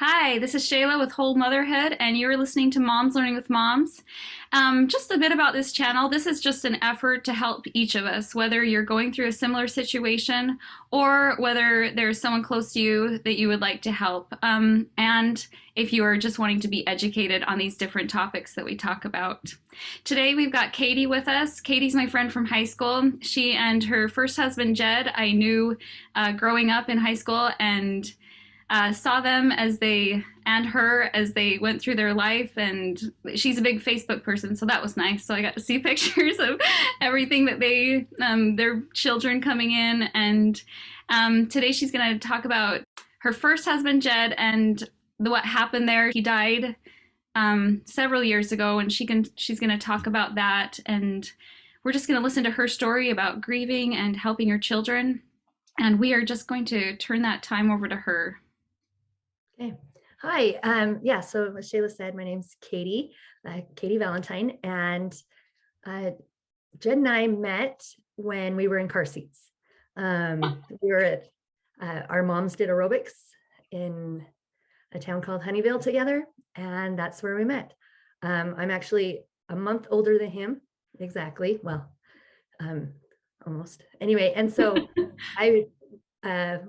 Hi, this is Shayla with Whole Motherhood, and you're listening to Moms Learning with Moms. Just a bit about this channel. This is just an effort to help each of us, whether you're going through a similar situation or whether there's someone close to you that you would like to help. And if you are just wanting to be educated on these different topics that we talk about. Today we've got Katie with us. Katie's my friend from high school. She and her first husband, Jed, I knew growing up in high school, and saw them as they and her as they went through their life. And she's a big Facebook person, so that was nice. So I got to see pictures of everything that their children coming in. And today she's going to talk about her first husband, Jed, and what happened there. He died several years ago, and she's going to talk about that. And we're just going to listen to her story about grieving and helping her children. And we are just going to turn that time over to her. Okay. Hi. So as Shayla said, my name's Katie, Katie Valentine, and Jed and I met when we were in car seats. We were at, our moms did aerobics in a town called Honeyville together, and that's where we met. I'm actually a month older than him, exactly. Well, almost. Anyway, and so I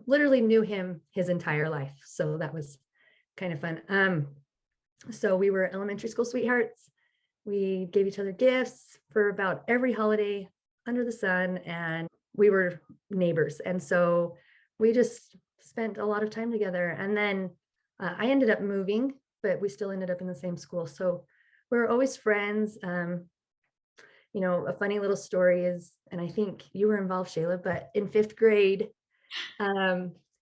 literally knew him his entire life. So that was kind of fun. So we were elementary school sweethearts. We gave each other gifts for about every holiday under the sun, and we were neighbors. And so we just spent a lot of time together. And then I ended up moving, but we still ended up in the same school. So we were always friends. A funny little story is, and I think you were involved, Shayla, but in 5th grade,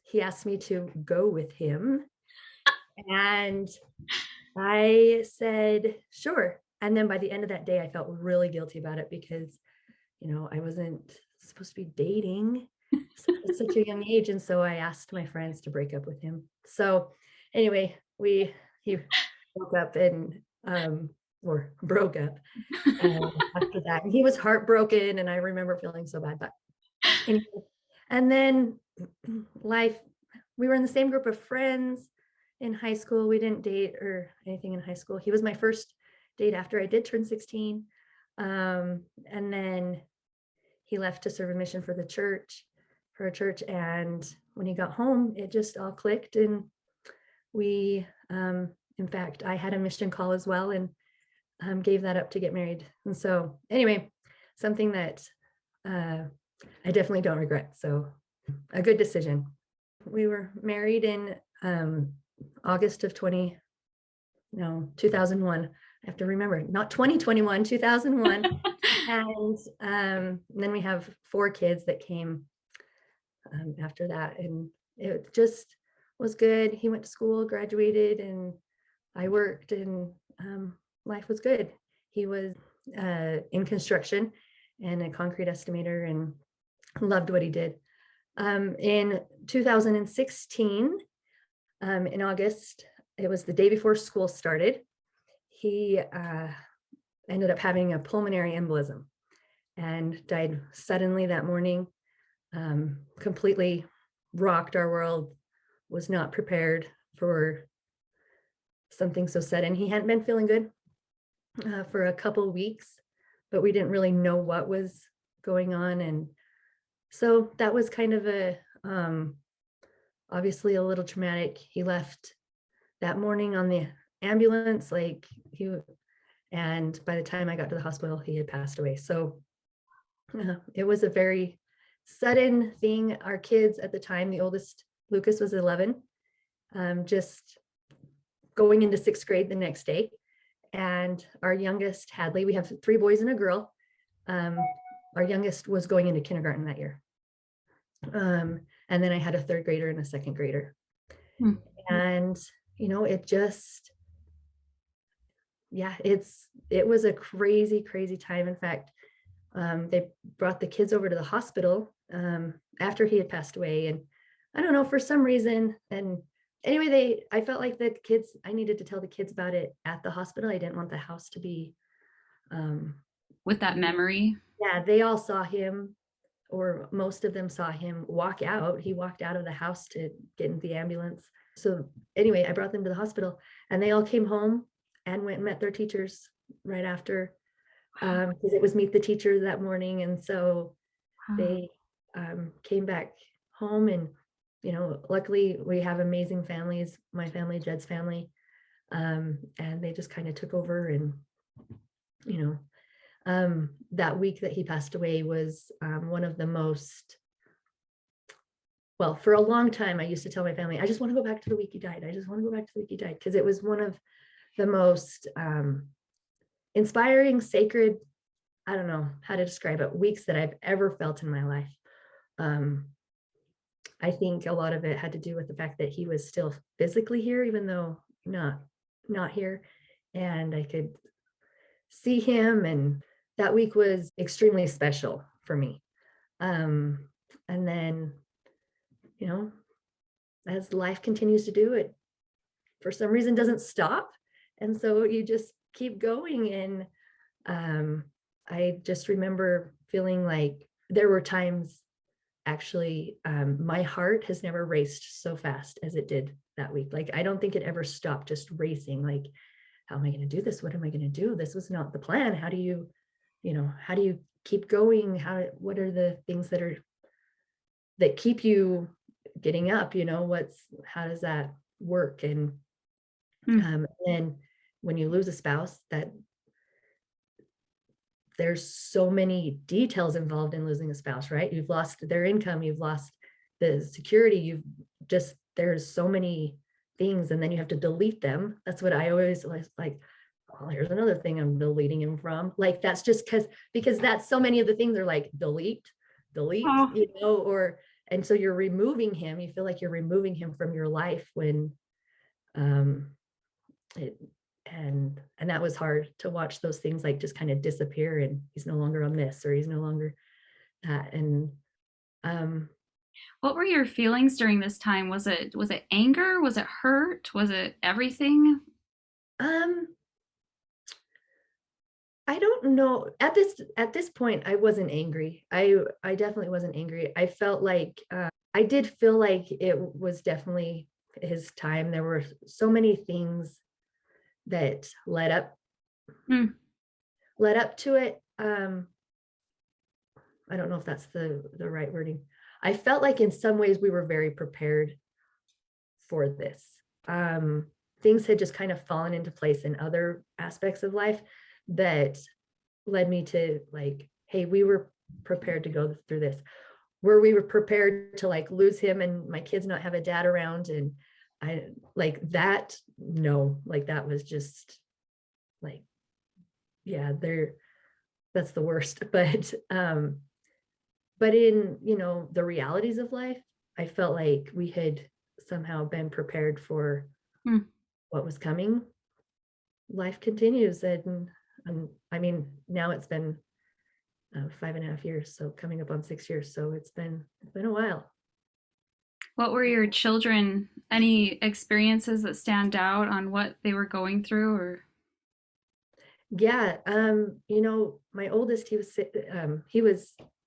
he asked me to go with him, and I said, sure. And then by the end of that day, I felt really guilty about it because, I wasn't supposed to be dating at such a young age. And so I asked my friends to break up with him. So anyway, he broke up or broke up after that. And he was heartbroken, and I remember feeling so bad. But anyway, and then we were in the same group of friends in high school. We didn't date or anything in high school. He was my first date after I did turn 16. And then he left to serve a mission for a church. And when he got home, it just all clicked. And we, in fact, I had a mission call as well, and gave that up to get married. And so anyway, something that I definitely don't regret. So a good decision. We were married in August of 2001. I have to remember, not 2021, 2001. And then we have 4 kids that came after that. And it just was good. He went to school, graduated, and I worked, and life was good. He was in construction and a concrete estimator, and loved what he did. In 2016, in August, it was the day before school started, he ended up having a pulmonary embolism and died suddenly that morning. Completely rocked our world, was not prepared for something so sudden. He hadn't been feeling good for a couple of weeks, but we didn't really know what was going on. And so that was kind of obviously a little traumatic. He left that morning on the ambulance, and by the time I got to the hospital, he had passed away. So it was a very sudden thing. Our kids at the time, the oldest, Lucas, was 11, just going into 6th grade the next day. And our youngest, Hadley, we have 3 boys and a girl. Our youngest was going into kindergarten that year. And then I had a 3rd grader and a 2nd grader. And, it just, it was a crazy, crazy time. In fact, they brought the kids over to the hospital after he had passed away. And I don't know, for some reason, and anyway, I felt like I needed to tell the kids about it at the hospital. I didn't want the house to be with that memory. Yeah, they all saw him, or most of them saw him walk out. He walked out of the house to get in the ambulance. So anyway, I brought them to the hospital and they all came home and went and met their teachers right after, because it was meet the teacher that morning. And so Wow. they came back home and, luckily we have amazing families, my family, Jed's family. And they just kind of took over and, you know, that week that he passed away was one of the most, well, for a long time, I used to tell my family, I just want to go back to the week he died. I just want to go back to the week he died. Because it was one of the most inspiring, sacred, I don't know how to describe it, weeks that I've ever felt in my life. Um, I think a lot of it had to do with the fact that he was still physically here, even though not here. And I could see him, and that week was extremely special for me. And then, you know, as life continues to do it, for some reason doesn't stop. And so you just keep going. And I just remember feeling like there were times actually, my heart has never raced so fast as it did that week. Like, I don't think it ever stopped just racing. Like, how am I going to do this? What am I going to do? This was not the plan. How do how do you keep going? What are the things that keep you getting up? How does that work? And Mm. then when you lose a spouse, that there's so many details involved in losing a spouse, right? You've lost their income, you've lost the security, there's so many things, and then you have to delete them. That's what I always was like, oh, here's another thing I'm deleting him from. Like, that's just because that's so many of the things are like delete, Oh, and so you're removing him. You feel like you're removing him from your life when um it and that was hard to watch those things like just kind of disappear, and he's no longer on this or he's no longer that. And um what were your feelings during this time? Was it anger? Was it hurt? Was it everything? um I don't know. At this point, I wasn't angry. I definitely wasn't angry. I felt like I did feel like it was definitely his time. There were so many things that Mm. led up to it. I don't know if that's the right wording. I felt like in some ways we were very prepared for this. Um, Things had just kind of fallen into place in other aspects of life that led me to like, hey, we were prepared to go through this. We were prepared to like lose him and my kids not have a dad around. And I like that. No, like that was just like, yeah, that's the worst. But in, the realities of life, I felt like we had somehow been prepared for Mm. what was coming. Life continues, and I mean, now it's been 5.5 years, so coming up on 6 years. So it's been a while. What were your children? Any experiences that stand out on what they were going through, or? Yeah, my oldest, he was,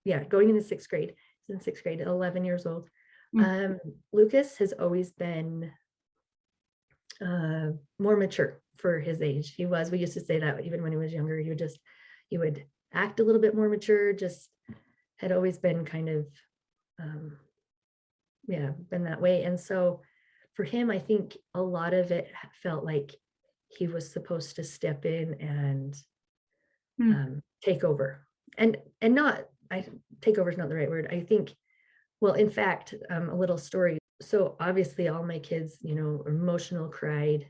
yeah, going into sixth grade. He's in sixth grade, 11 years old. Mm. Lucas has always been more mature for his age. We used to say that even when he was younger, he would act a little bit more mature, just had always been kind of, um, yeah, been that way. And so for him, I think a lot of it felt like he was supposed to step in and Mm. take over. And not, I take over is not the right word. I think, well, in fact, a little story. So obviously all my kids, are emotional, cried,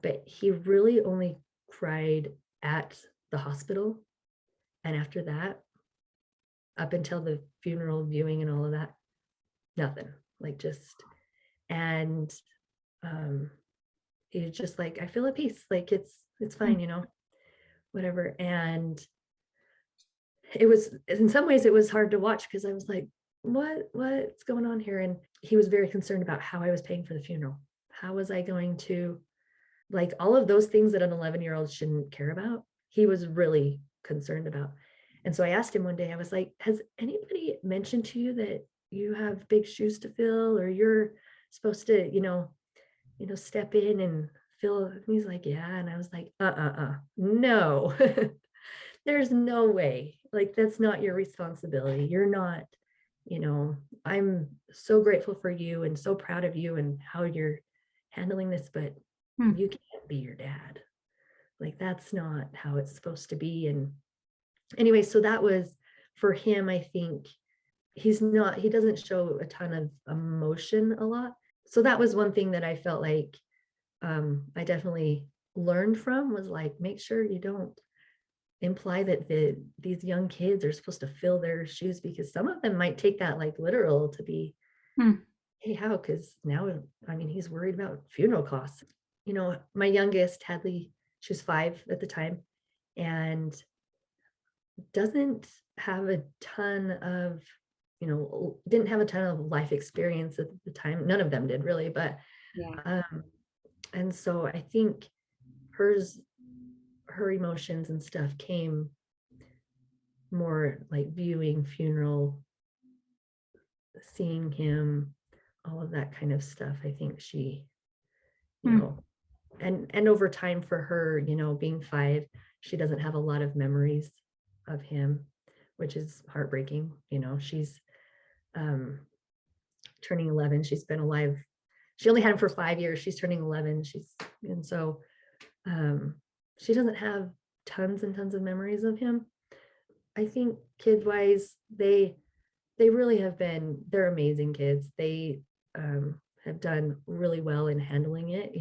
but he really only cried at the hospital. And after that, up until the funeral viewing and all of that, nothing. Like, just, and um he's just like, I feel at peace. Like, it's Mm. fine, whatever. And it was, in some ways it was hard to watch because I was like, what's going on here? And he was very concerned about how I was paying for the funeral. How was I going to, like, all of those things that an 11-year-old shouldn't care about, he was really concerned about. And so I asked him one day, I was like, has anybody mentioned to you that you have big shoes to fill, or supposed to, step in and fill?" And he's like, "Yeah." And I was like, no, there's no way. Like, that's not your responsibility. You're not, you know, I'm so grateful for you and so proud of you and how you're handling this, but Hmm. you can't be your dad. Like, that's not how it's supposed to be. And anyway, so that was for him, I think he doesn't show a ton of emotion a lot. So that was one thing that I felt like I definitely learned from, was like, make sure you don't imply that these young kids are supposed to fill their shoes, because some of them might take that like literal to be, Hmm. hey, how? Because now, I mean, he's worried about funeral costs. My youngest, Hadley, she was 5 at the time, and doesn't have a ton of, didn't have a ton of life experience at the time. None of them did really, but Yeah. um, and so I think hers, her emotions and stuff came more like viewing funeral, seeing him, all of that kind of stuff. I think she, you Hmm. know, and over time for her, being 5, she doesn't have a lot of memories of him, which is heartbreaking. She's um turning 11. She's been alive. She only had him for 5 years. She's turning 11. And so um she doesn't have tons and tons of memories of him. I think kid wise, they really have been, they're amazing kids. They have done really well in handling it.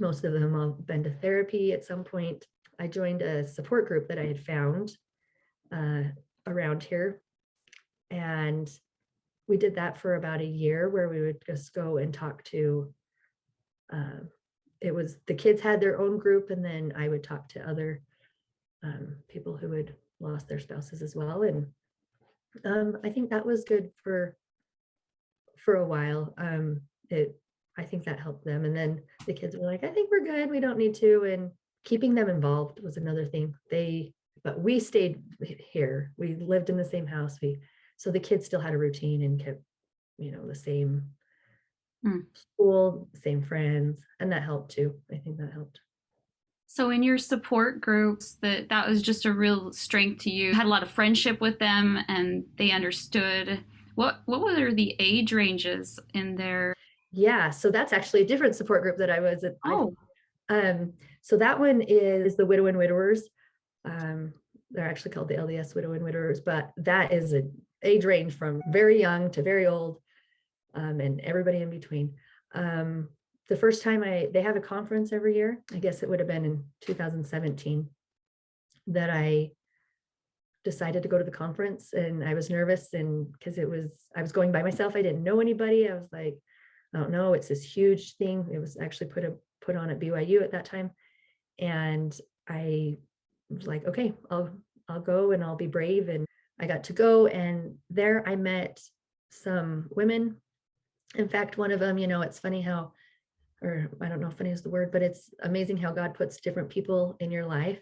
Most of them have been to therapy at some point. I joined a support group that I had found uh, around here, and we did that for about a year, where we would just go and talk to, uh, it was, the kids had their own group, and then I would talk to other people who had lost their spouses as well. And I think that was good for a while. It I think that helped them. And then the kids were like, "I think we're good. We don't need to." And keeping them involved was another thing. But we stayed here. We lived in the same house. So the kids still had a routine and kept, the same Hmm. school, same friends, and that helped too. I think that helped. So in your support groups, that was just a real strength to you. You had a lot of friendship with them, and they understood. What were the age ranges in there? Yeah, so that's actually a different support group that I was at. Oh. So that one is the Widow and Widowers. Um, they're actually called the LDS Widow and Widowers, but that is an age range from very young to very old, and everybody in between. The first time they have a conference every year, I guess it would have been in 2017, that I decided to go to the conference, and I was nervous, and because I was going by myself, I didn't know anybody. I was like, I don't know, it's this huge thing. It was actually put on at BYU at that time. And I was like, okay, I'll go and I'll be brave. And I got to go, and there I met some women. In fact, one of them, it's funny how, or I don't know if funny is the word, but it's amazing how God puts different people in your life.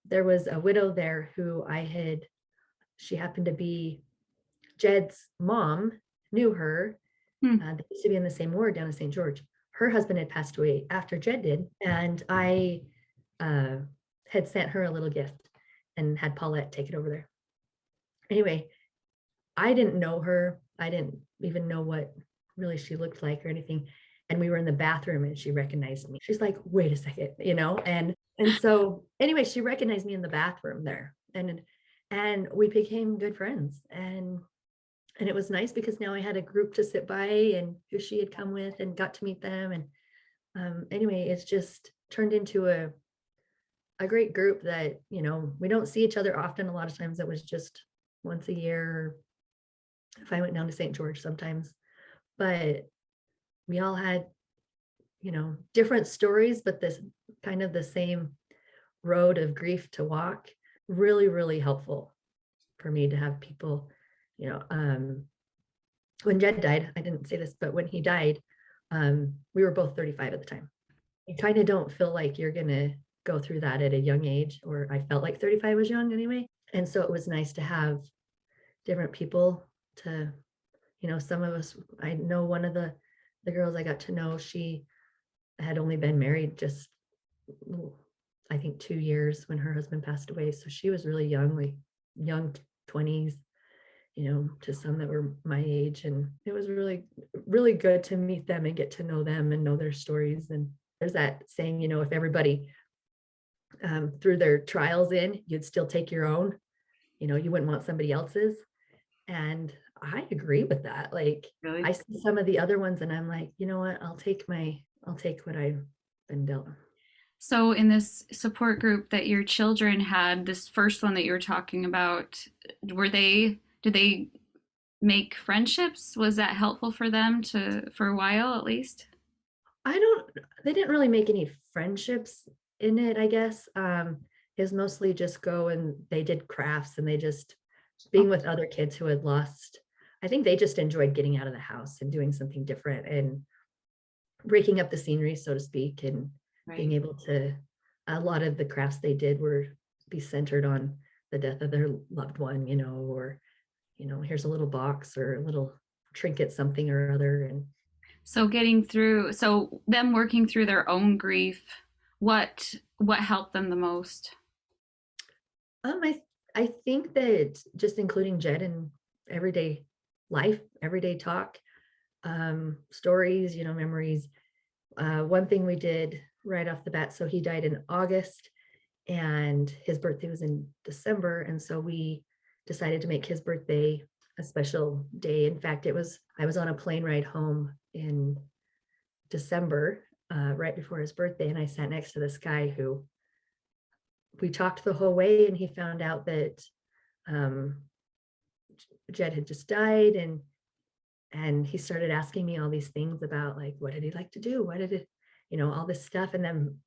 There was a widow there who she happened to be Jed's mom, knew her. Hmm. They used to be in the same ward down in St. George. Her husband had passed away after Jed did, and I uh, had sent her a little gift and had Paulette take it over there. Anyway, I didn't know her. I didn't even know what really she looked like or anything. And we were in the bathroom, and she recognized me. She's like, "Wait a second," and so anyway, she recognized me in the bathroom there, and we became good friends. And it was nice because now I had a group to sit by, and who she had come with, and got to meet them. And anyway, it's just turned into a great group that, we don't see each other often. A lot of times it was just once a year, if I went down to St. George sometimes. But we all had, different stories, but this kind of the same road of grief to walk. Really, really helpful for me to have people, you know, um, when Jed died, I didn't say this, but when he died, we were both 35 at the time. You kind of don't feel like you're going to go through that at a young age, or I felt like 35 was young anyway. And so it was nice to have different people to Some of us, I know one of the girls I got to know, she had only been married just, I think 2 years when her husband passed away. So she was really young, like young 20s, to some that were my age. And it was really, really good to meet them and get to know them and know their stories. And there's that saying, if everybody threw their trials in, you'd still take your own, you wouldn't want somebody else's. And I agree with that. Like, Really? I see some of the other ones and I'm like, you know what, I'll take what I've been dealt. So, in this support group that your children had, this first one that you were talking about, did they make friendships? Was that helpful for them for a while at least? I don't, they didn't really make any friendships in it, I guess. Is mostly just go and they did crafts and they just being with other kids who had lost. I think they just enjoyed getting out of the house and doing something different and breaking up the scenery, so to speak, and being Right. able to, a lot of the crafts they did were be centered on the death of their loved one, or, here's a little box or a little trinket, something or other. And So them working through their own grief, what helped them the most? I think that just including Jed in everyday life, everyday talk, stories, memories. One thing we did right off the bat, so he died in August and his birthday was in December. And so we decided to make his birthday a special day. In fact, I was on a plane ride home in December, right before his birthday, and I sat next to this guy who we talked the whole way, and he found out that um, Jed had just died, and he started asking me all these things about like, what did he like to do? What did it, all this stuff. And then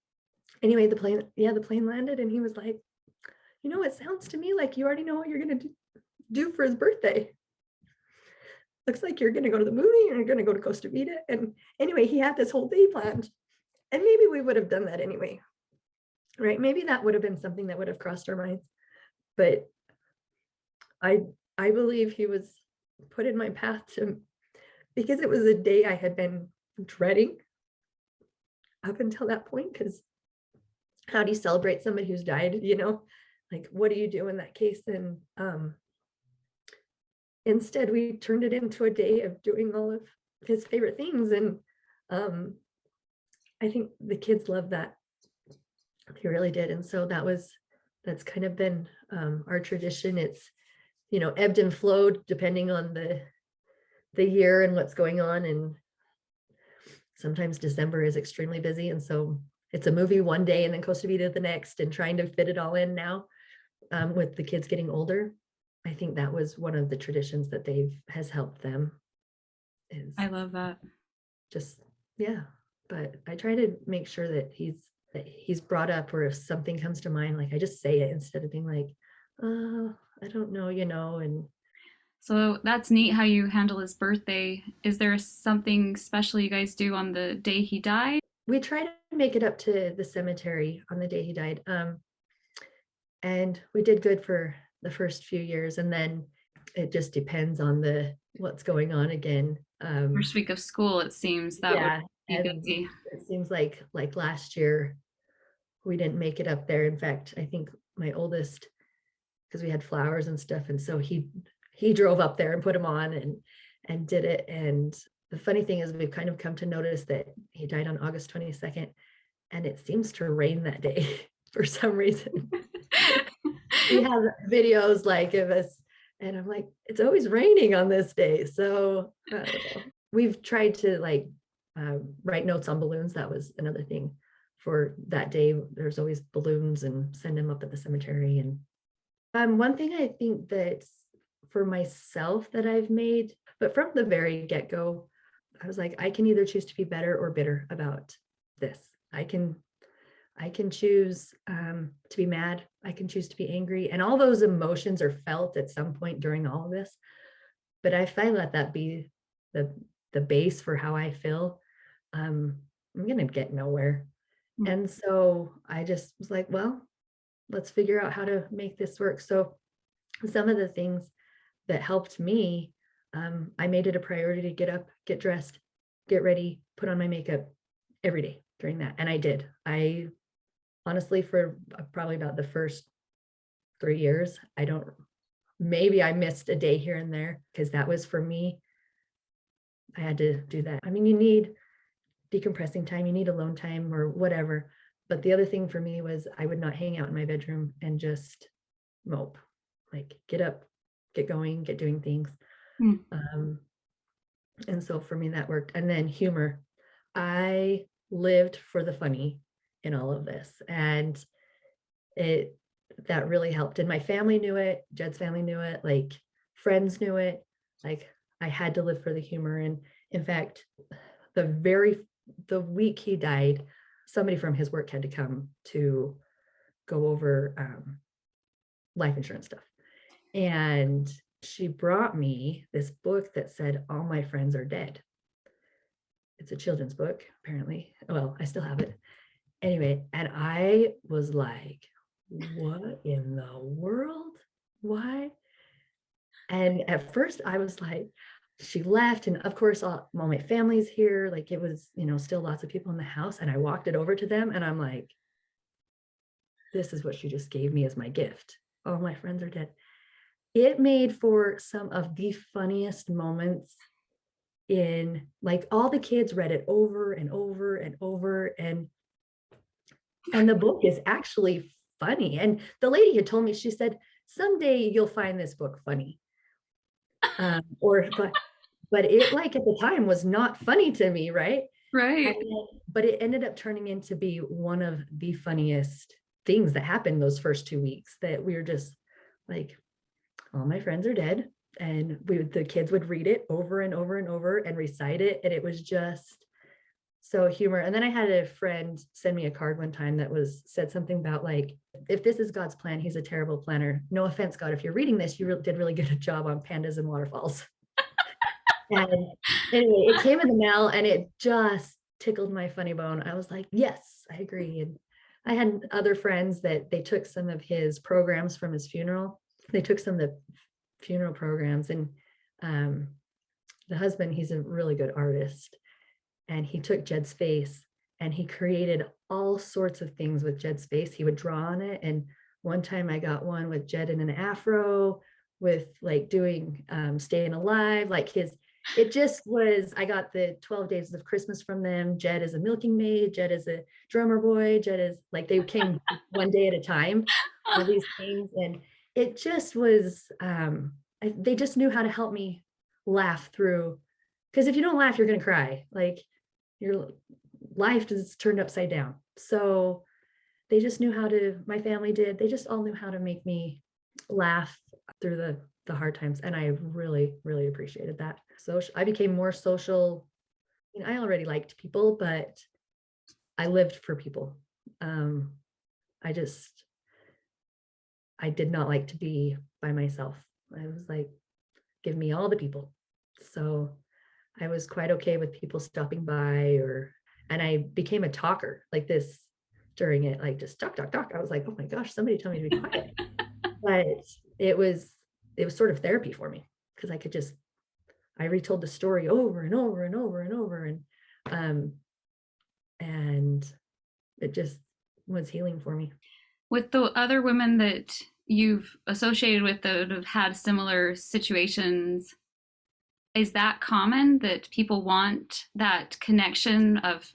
anyway, the plane landed, and he was like, it sounds to me like you already know what you're gonna do for his birthday. Looks like you're gonna go to the movie, and you're gonna go to Costa Rica. And anyway, he had this whole day planned, and maybe we would have done that anyway, right? Maybe that would have been something that would have crossed our minds, but I I believe he was put in my path to, because it was a day I had been dreading up until that point. Because how do you celebrate somebody who's died? Like, what do you do in that case? And instead, we turned it into a day of doing all of his favorite things. And um, I think the kids loved that. They really did. And so that's kind of been our tradition. It's, ebbed and flowed depending on the year and what's going on. And sometimes December is extremely busy. And so it's a movie one day and then Costa Rica the next, and trying to fit it all in now, with the kids getting older. I think that was one of the traditions that has helped them, is I love that. just, yeah. But I try to make sure that he's brought up, or if something comes to mind, like I just say it instead of being like, I don't know, and So that's neat how you handle his birthday. Is there something special you guys do on the day he died? we try to make it up to the cemetery on the day he died. And we did good for the first few years, and then it just depends on the what's going on again. First week of school, it seems that would Yeah, be and busy. it seems like last year we didn't make it up there. In fact, I think my oldest, because we had flowers and stuff, and so he drove up there and put them on and did it. And the funny thing is, we've kind of come to notice that he died on August 22nd, and it seems to rain that day for some reason. We have videos like of us, and I'm like, it's always raining on this day. So we've tried to like write notes on balloons. That was another thing for that day. There's always balloons, and send them up at the cemetery. And one thing I think that for myself that I've made, but from the very get-go, I was like, I can either choose to be better or bitter about this. I can choose to be mad. I can choose to be angry. And all those emotions are felt at some point during all of this. But if I let that be the base for how I feel, I'm gonna get nowhere. And so I just was like, well, let's figure out how to make this work. So some of the things that helped me I made it a priority to get up, get dressed, get ready, put on my makeup every day during that. And I did. I honestly, for probably about the first 3 years, I don't, maybe I missed a day here and there because that was for me. I had to do that. I mean, you need decompressing time, you need alone time or whatever. But the other thing for me was I would not hang out in my bedroom and just mope, like get up, get going, get doing things. Mm. Um, and so for me, that worked. And then humor. I lived for the funny in all of this. And it that really helped. And my family knew it, Jed's family knew it, like friends knew it. Like I had to live for the humor. And in fact, the week he died, somebody from his work had to come to go over life insurance stuff. And she brought me this book that said, All My Friends Are Dead. It's a children's book, apparently. Well, I still have it. Anyway, and I was like, what in the world? Why? And at first I was like, she left. And of course, all my family's here. Like it was, still lots of people in the house. And I walked it over to them and I'm like, this is what she just gave me as my gift. All my friends are dead. It made for some of the funniest moments in, like, all the kids read it over and over and over. And the book is actually funny. And the lady had told me, she said, someday you'll find this book funny. But it, like, at the time was not funny to me, right? Right. But it ended up turning into be one of the funniest things that happened those first 2 weeks, that we were just like, all my friends are dead. And the kids would read it over and over and over and recite it. And it was just so humor. And then I had a friend send me a card one time that said something about, like, if this is God's plan, he's a terrible planner. No offense, God, if you're reading this, you did really good a job on pandas and waterfalls. And anyway, it came in the mail and it just tickled my funny bone. I was like, yes, I agree. And I had other friends that they took some of his programs from his funeral. They took some of the funeral programs, and the husband, he's a really good artist. And he took Jed's face and he created all sorts of things with Jed's face. He would draw on it. And one time I got one with Jed in an afro with, like, doing Staying Alive, like it just was, I got the 12 days of Christmas from them. Jed is a milking maid, Jed is a drummer boy, Jed is, like, they came one day at a time, all these things. And it just was, they just knew how to help me laugh through. Because if you don't laugh, you're going to cry. Like, your life is turned upside down. So they just knew my family did, they just all knew how to make me laugh through the hard times. And I really, really appreciated that. So I became more social. I mean, I already liked people, but I lived for people. I did not like to be by myself. I was like, give me all the people. So I was quite okay with people stopping by, and I became a talker like this during it, like just talk, talk, talk. I was like, oh my gosh, somebody tell me to be quiet. But it was sort of therapy for me, because I retold the story over and over and over and over. And it just was healing for me. With the other women that you've associated with that have had similar situations, is that common that people want that connection of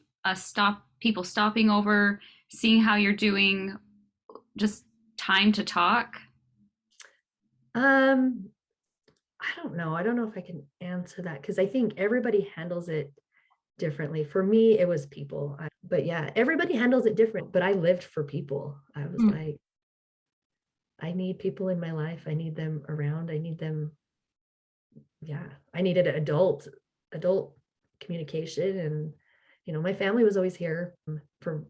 people stopping over, seeing how you're doing, just time to talk? I don't know. I don't know if I can answer that, because I think everybody handles it differently. For me, it was people. But yeah, everybody handles it different. But I lived for people. I was like, I need people in my life. I need them around. I need them. Yeah, I needed adult communication. And my family was always here for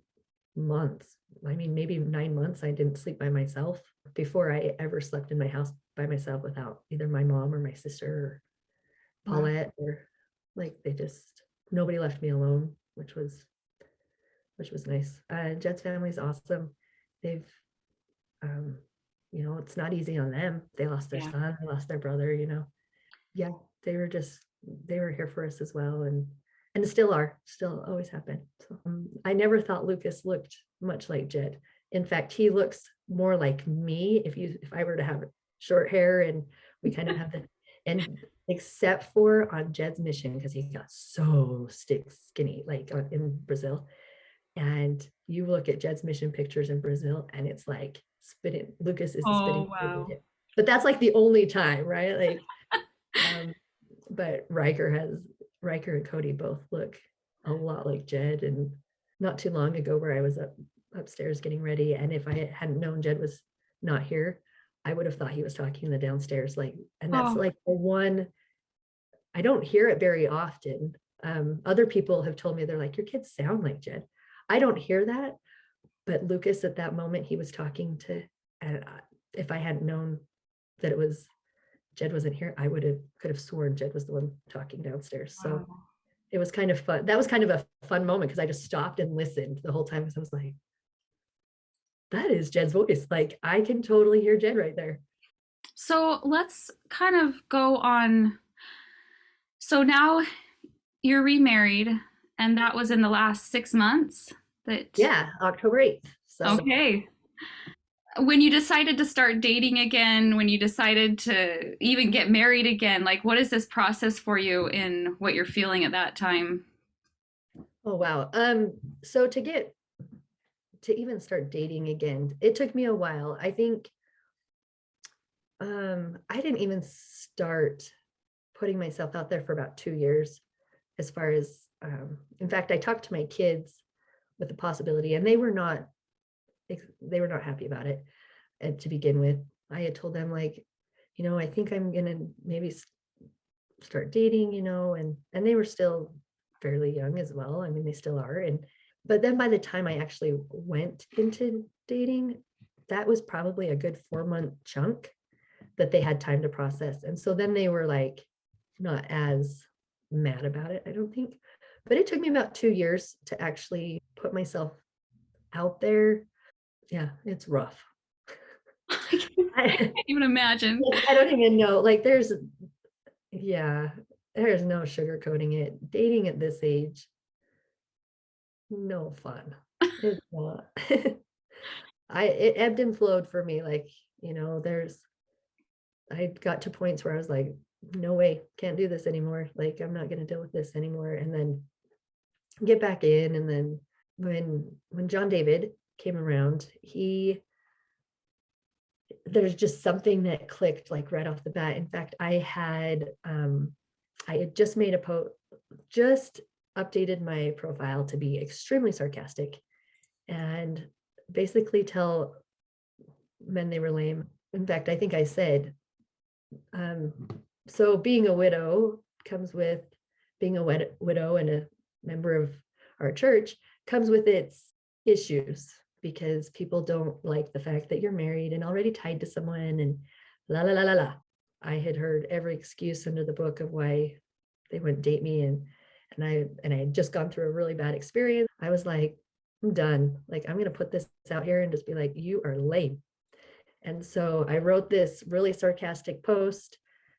months. I mean, maybe 9 months I didn't sleep by myself before I ever slept in my house by myself without either my mom or my sister or Paulette, or, like, nobody left me alone, which was nice. Jed's family is awesome. They've it's not easy on them. They lost their son, they lost their brother. Yeah, they were here for us as well, and still are, still always have been. So I never thought Lucas looked much like Jed. In fact, he looks more like me if I were to have short hair, and we kind of have the, and except for on Jed's mission, because he got so stick skinny, like in Brazil. And you look at Jed's mission pictures in Brazil, and it's like spitting. Lucas is the Oh, spitting. wow. But that's like the only time, right? Like, but Riker and Cody both look a lot like Jed. And not too long ago, where I was upstairs getting ready, and if I hadn't known Jed was not here, I would have thought he was talking in the downstairs. Like, and that's Oh, like the one I don't hear it very often. Other people have told me, they're like, your kids sound like Jed. I don't hear that, but Lucas at that moment, he was talking to, and if I hadn't known that it was Jed wasn't here, I could have sworn Jed was the one talking downstairs. So wow. it was kind of fun. That was kind of a fun moment, because I just stopped and listened the whole time, because I was like, that is Jed's voice. Like, I can totally hear Jed right there. So let's kind of go on. So now you're remarried, and that was in the last 6 months that, Yeah, October 8th. So okay. When you decided to start dating again, when you decided to even get married again, like what is this process for you in what you're feeling at that time? oh wow. So to even start dating again, it took me a while. I think I didn't even start putting myself out there for about 2 years, as far as in fact, I talked to my kids with the possibility, and they were not happy about it. And to begin with, I had told them, like, I think I'm gonna maybe start dating, and they were still fairly young as well. I mean, they still are. And but then by the time I actually went into dating, that was probably a good 4-month chunk that they had time to process. And so then they were like not as mad about it, I don't think. But it took me about 2 years to actually put myself out there. Yeah, it's rough. I I, can't even imagine. I don't even know. Like, yeah, there's no sugarcoating it. Dating at this age, no fun. It's not. It ebbed and flowed for me. Like, I got to points where I was like, no way, can't do this anymore. Like, I'm not going to deal with this anymore. And then get back in. And then when John David came around, there's just something that clicked, like, right off the bat. In fact, I had just made just updated my profile to be extremely sarcastic and basically tell men they were lame. In fact, I think I said, so being a widow comes with being a widow and a member of our church comes with its issues, because people don't like the fact that you're married and already tied to someone, and la la la la la. I had heard every excuse under the book of why they wouldn't date me, and I had just gone through a really bad experience. I was like, I'm done. Like, I'm gonna put this out here and just be like, you are lame. And so I wrote this really sarcastic post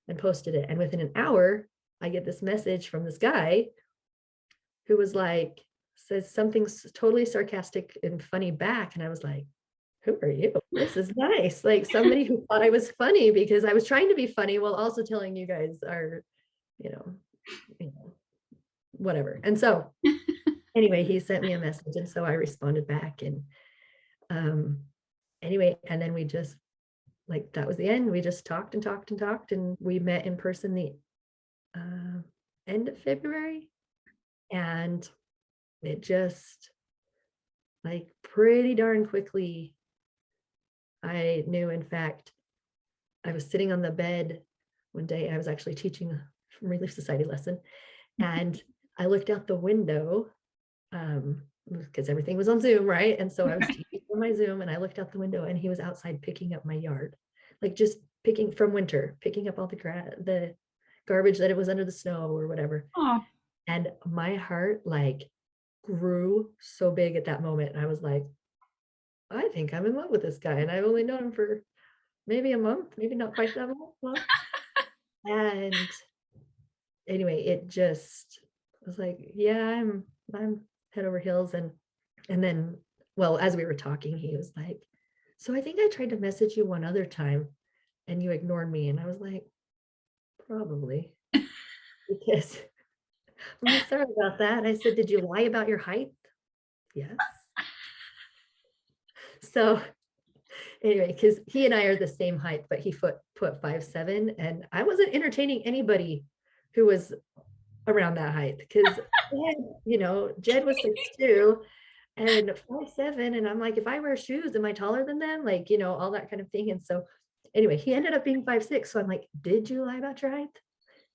and posted it. And within an hour, I get this message from this guy who was like, says something totally sarcastic and funny back. And I was like, who are you? This is nice. Like, somebody who thought I was funny, because I was trying to be funny while also telling you guys are, you know, whatever. And so anyway, he sent me a message. And so I responded back. And anyway, and then we just, like, that was the end. We just talked and talked and talked, and we met in person the end of February. And it just, like, pretty darn quickly, I knew. In fact, I was sitting on the bed one day. I was actually teaching a Relief Society lesson, and I looked out the window, because everything was on Zoom, right? And so I was teaching on my Zoom, and I looked out the window, and he was outside picking up my yard, like, just picking from winter, picking up all the garbage that it was under the snow or whatever. Oh, And my heart, like, grew so big at that moment. And I was like, I think I'm in love with this guy. And I've only known him for maybe a month, maybe not quite that long. And anyway, it just was like, yeah, I'm head over heels. And then, well, as we were talking, he was like, so I think I tried to message you one other time and you ignored me. And I was like, probably because I'm like, sorry about that. I said, did you lie about your height? Yes. So anyway, because he and I are the same height, but he put 5'7", and I wasn't entertaining anybody who was around that height because Jed was 6'2" and 5'7", and I'm like, if I wear shoes, am I taller than them? Like, all that kind of thing. And so anyway, he ended up being 5'6". So I'm like, did you lie about your height?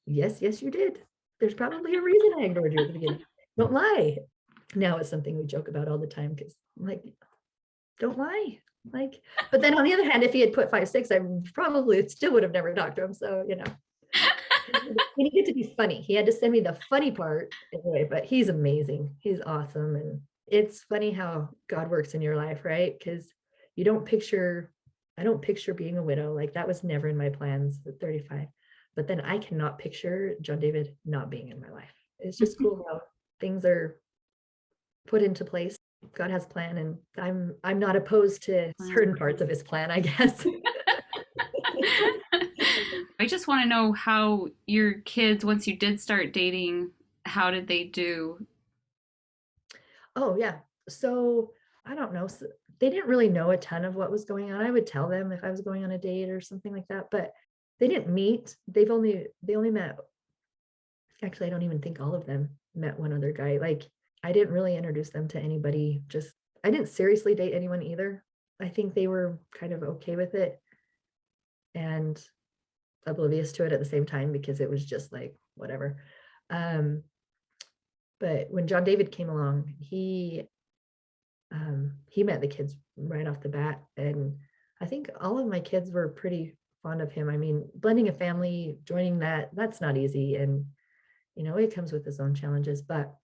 Yes, yes, you did. There's probably a reason I ignored you at the beginning. Don't lie. Now it's something we joke about all the time because I'm like, don't lie. Like, but then on the other hand, if he had put 5'6", I probably still would have never talked to him. So, he needed to be funny. He had to send me the funny part anyway, but he's amazing. He's awesome. And it's funny how God works in your life, right? Because I don't picture being a widow. Like that was never in my plans at 35. But then I cannot picture John David not being in my life. It's just cool how things are put into place. God has a plan, and I'm not opposed to certain parts of his plan, I guess. I just want to know how your kids, once you did start dating, how did they do? Oh yeah. So I don't know. So they didn't really know a ton of what was going on. I would tell them if I was going on a date or something like that, but they didn't meet. They only met. Actually, I don't even think all of them met one other guy. Like I didn't really introduce them to anybody. Just I didn't seriously date anyone either. I think they were kind of okay with it and oblivious to it at the same time because it was just like whatever. Um, but when John David came along, he met the kids right off the bat, and I think all of my kids were pretty fond of him. I mean, blending a family, joining that's not easy, and it comes with its own challenges. But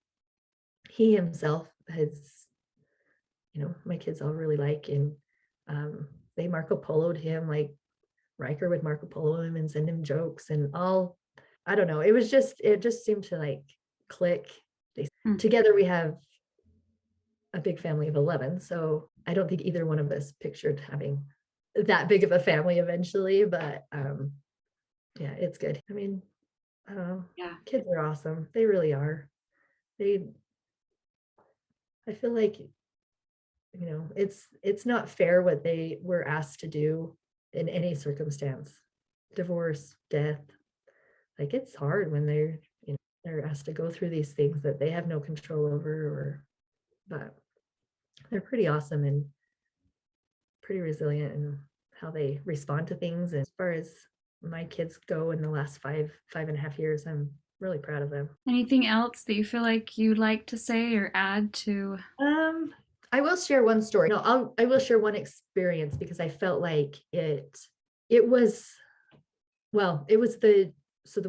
he himself has, my kids all really like, and they Marco Polo'd him, like Riker would Marco Polo him and send him jokes and all. I don't know. It just seemed to like click. Together we have a big family of 11. So I don't think either one of us pictured having that big of a family eventually, but yeah, it's good. I mean, I don't know. Yeah. Kids are awesome. They really are. I feel like, it's not fair what they were asked to do in any circumstance. Divorce, death. Like it's hard when they're asked to go through these things that they have no control over, but they're pretty awesome and pretty resilient in how they respond to things. And as far as my kids go in the last 5.5 years, I'm really proud of them. Anything else that you feel like you'd like to say or add to? I will share one story. No, I will share one experience because I felt like it was, well, it was the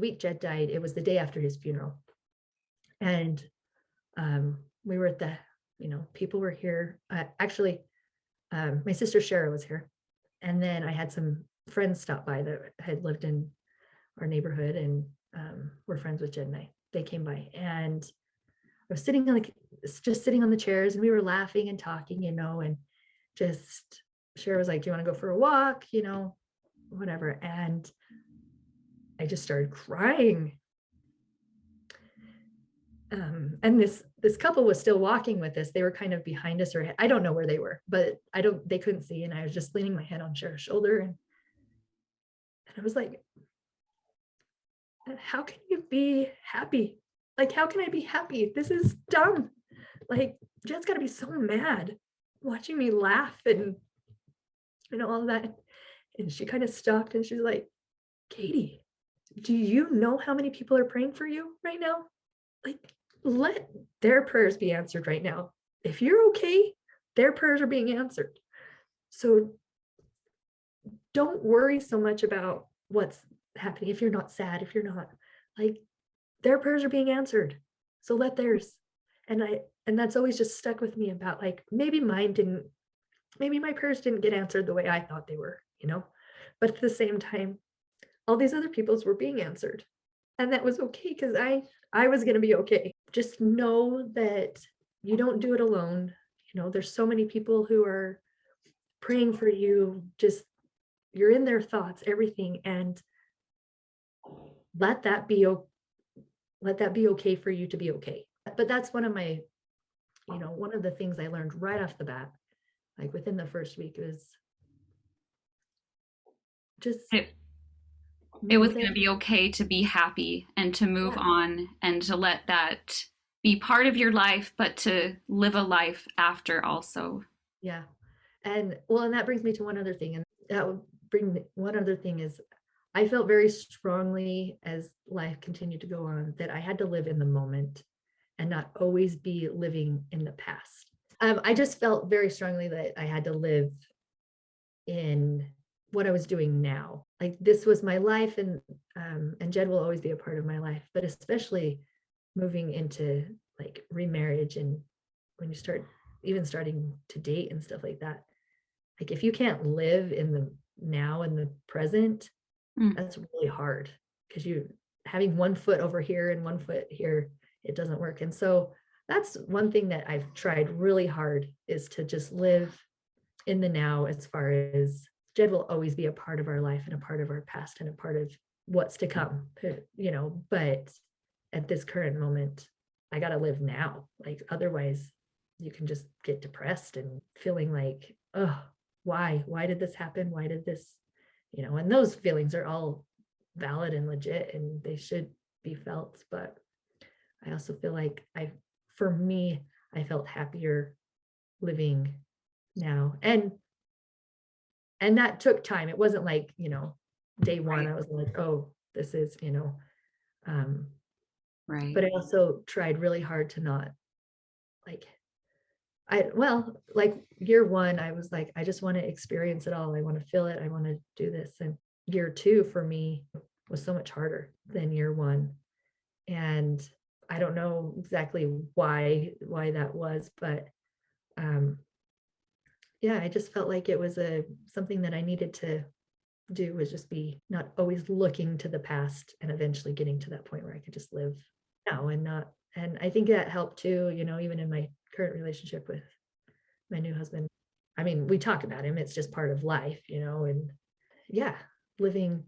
week Jed died, it was the day after his funeral. And we were at the, people were here. Actually, my sister Shara was here. And then I had some friends stop by that had lived in our neighborhood and were friends with Jed and I. They came by and I was just sitting on the chairs and we were laughing and talking, and just Shara was like, do you want to go for a walk? Whatever. And I just started crying. And this couple was still walking with us. They were kind of behind us, or I don't know where they were, but they couldn't see. And I was just leaning my head on Shara's shoulder. And I was like, how can you be happy? Like, how can I be happy? This is dumb. Like, Jed's got to be so mad watching me laugh and all of that. And she kind of stopped and she's like, Katie, do you know how many people are praying for you right now? Like, let their prayers be answered right now. If you're okay, their prayers are being answered. So don't worry so much about what's happening. If you're not sad, if you're not, like, their prayers are being answered. So let theirs. And that's always just stuck with me about like, maybe my prayers didn't get answered the way I thought they were, but at the same time, all these other people's were being answered. And that was okay because I was going to be okay. Just know that you don't do it alone. There's so many people who are praying for you. Just you're in their thoughts, everything, and let that be let that be okay for you to be okay. But that's one of the things I learned right off the bat, like within the first week, was just It, it was know going that, to be okay to be happy and to move yeah, on and to let that be part of your life, but to live a life after also. yeah. And that brings me to one other thing. And that would bring me, one other thing is I felt very strongly as life continued to go on that I had to live in the moment and not always be living in the past. I just felt very strongly that I had to live in what I was doing now. Like this was my life, and Jed will always be a part of my life, but especially moving into like remarriage and when you start even starting to date and stuff like that. Like if you can't live in the now and the present, Mm. that's really hard because you having one foot over here and one foot here, it doesn't work. And so that's one thing that I've tried really hard is to just live in the now as far as Jed will always be a part of our life and a part of our past and a part of what's to come, but at this current moment, I got to live now. Like otherwise you can just get depressed and feeling like, oh, why did this happen? Why did this, and those feelings are all valid and legit and they should be felt. But I also feel like for me, I felt happier living now. And that took time. It wasn't like, day one, Right. I was like, oh, this is, um, Right. but I also tried really hard to not like, like year one, I was like, I just want to experience it all. I want to feel it. I want to do this. And year two for me was so much harder than year one. And I don't know exactly why that was, but um, yeah, I just felt like it was something that I needed to do was just be not always looking to the past and eventually getting to that point where I could just live now and not. And I think that helped too, even in my current relationship with my new husband. I mean, we talk about him, it's just part of life, and yeah, living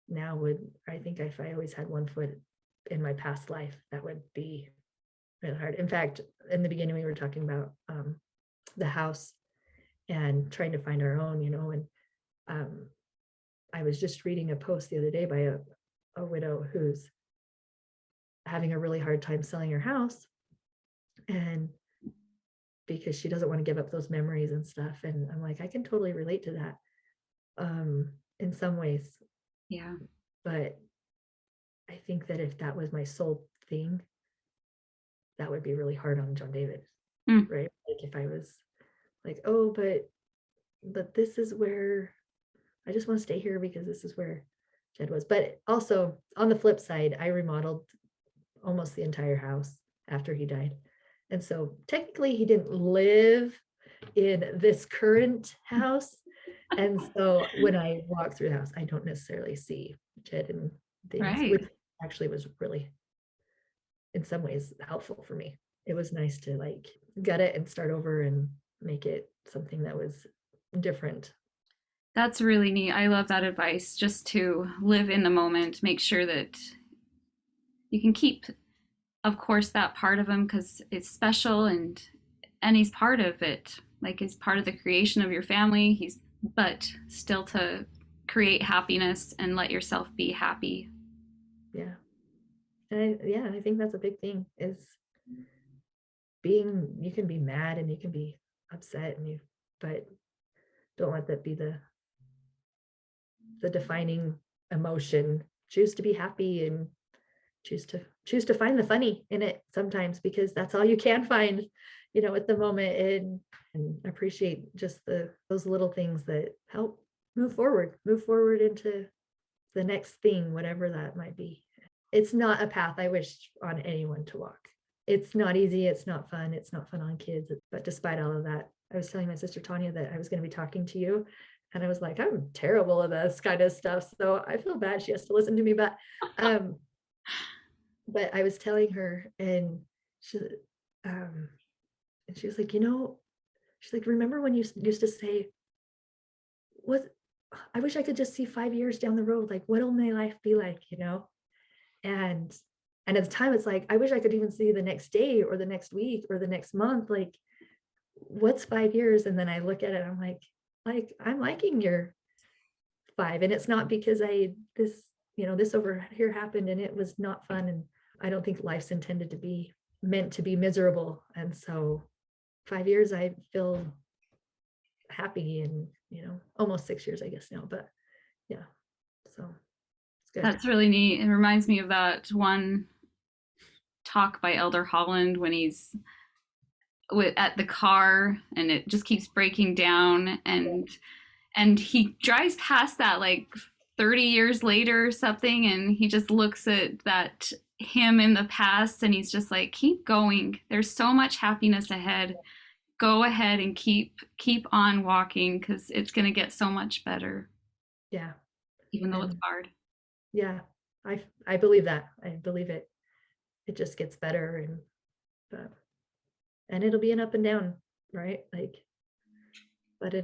now I think if I always had one foot in my past life, that would be really hard. In fact, in the beginning, we were talking about the house and trying to find our own, and um, I was just reading a post the other day by a widow who's having a really hard time selling her house and because she doesn't want to give up those memories and stuff. And I'm like, I can totally relate to that in some ways. Yeah. But I think that if that was my sole thing, that would be really hard on John David, Mm. right? Like if I was like, oh, but this is where I just want to stay here because this is where Jed was. But also on the flip side, I remodeled almost the entire house after he died. And so technically he didn't live in this current house. And so when I walk through the house, I don't necessarily see Jed and things, Right. which actually was really, in some ways, helpful for me. It was nice to like gut it and start over and make it something that was different. That's really neat. I love that advice just to live in the moment, make sure that you can keep, of course, that part of him because it's special and he's part of it. Like he's part of the creation of your family. But still to create happiness and let yourself be happy. Yeah. And I think that's a big thing is you can be mad and you can be upset but don't let that be the defining emotion. Choose to be happy and choose to find the funny in it sometimes because that's all you can find, at the moment and appreciate just those little things that help move forward into the next thing, whatever that might be. It's not a path I wish on anyone to walk. It's not easy, it's not fun, on kids, but despite all of that, I was telling my sister Tanya that I was going to be talking to you And I was like, I'm terrible at this kind of stuff. So I feel bad she has to listen to me. Um, but I was telling her and she um and she was like, she's like, remember when you used to say, what I wish I could just see 5 years down the road, like what'll my life be like, And and at the time it's like, I wish I could even see the next day or the next week or the next month, like what's 5 years? And then I look at it, I'm like I'm liking your five. And it's not because this over here happened and it was not fun. And I don't think life's intended to be meant to be miserable. And so 5 years, I feel happy and, almost 6 years, I guess now, but yeah, so it's good. That's really neat. It reminds me of that one talk by Elder Holland when he's at the car and it just keeps breaking down, and he drives past that like 30 years later or something, and he just looks at that him in the past and he's just like, keep going, there's so much happiness ahead, go ahead and keep on walking because it's going to get so much better, Yeah. even though it's And hard. yeah, I believe that. I believe it just gets better but and it'll be an up and down, right? Like, but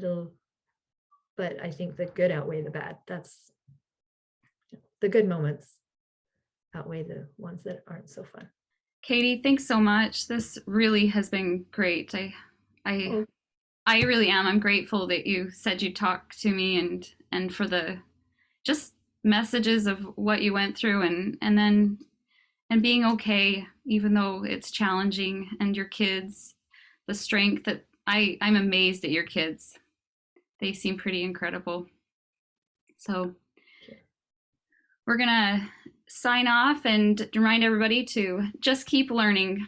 I think the good outweigh the bad. That's the good moments outweigh the ones that aren't so fun. Katie, thanks so much. This really has been great. I Oh, I really am. I'm grateful that you said you'd talk to me, and for the just messages of what you went through, and then and being okay even though it's challenging, and your kids, the strength that I'm amazed at your kids. They seem pretty incredible. So we're going to sign off and remind everybody to just keep learning.